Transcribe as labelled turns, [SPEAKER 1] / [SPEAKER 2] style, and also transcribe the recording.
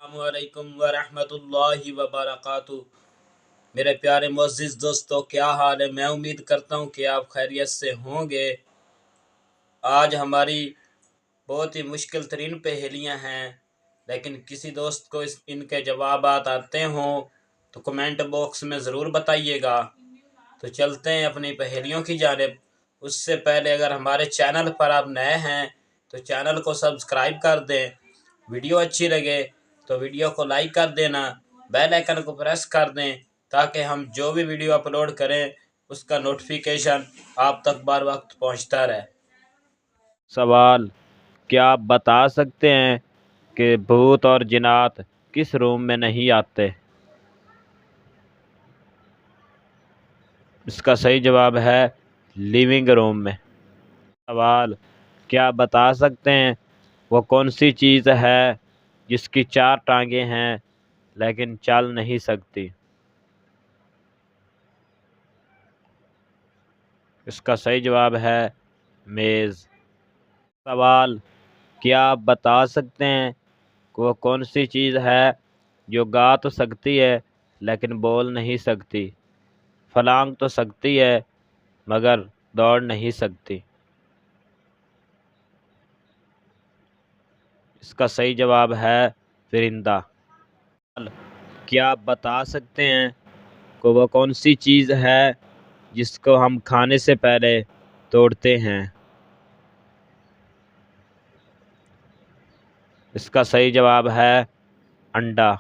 [SPEAKER 1] السلام علیکم ورحمۃ اللہ وبرکاتہ۔ میرے پیارے معزز دوستو، کیا حال ہے؟ میں امید کرتا ہوں کہ آپ خیریت سے ہوں گے۔ آج ہماری بہت ہی مشکل ترین پہیلیاں ہیں، لیکن کسی دوست کو ان کے جوابات آتے ہوں تو کمنٹ باکس میں ضرور بتائیے گا۔ تو چلتے ہیں اپنی پہیلیوں کی جانب۔ اس سے پہلے اگر ہمارے چینل پر آپ نئے ہیں تو چینل کو سبسکرائب کر دیں، ویڈیو اچھی لگے تو ویڈیو کو لائک کر دینا، بیل آئیکن کو پریس کر دیں تاکہ ہم جو بھی ویڈیو اپلوڈ کریں اس کا نوٹیفیکیشن آپ تک بر وقت پہنچتا رہے۔
[SPEAKER 2] سوال: کیا آپ بتا سکتے ہیں کہ بھوت اور جنات کس روم میں نہیں آتے؟ اس کا صحیح جواب ہے لیونگ روم میں۔ سوال: کیا آپ بتا سکتے ہیں وہ کون سی چیز ہے جس کی 4 ٹانگیں ہیں لیکن چل نہیں سکتی؟ اس کا صحیح جواب ہے میز۔ سوال: کیا آپ بتا سکتے ہیں کہ وہ کون سی چیز ہے جو گا تو سکتی ہے لیکن بول نہیں سکتی؟ پھلانگ تو سکتی ہے مگر دوڑ نہیں سکتی۔ اس کا صحیح جواب ہے پرندہ۔ کیا آپ بتا سکتے ہیں کہ وہ کون سی چیز ہے جس کو ہم کھانے سے پہلے توڑتے ہیں؟ اس کا صحیح جواب ہے انڈا۔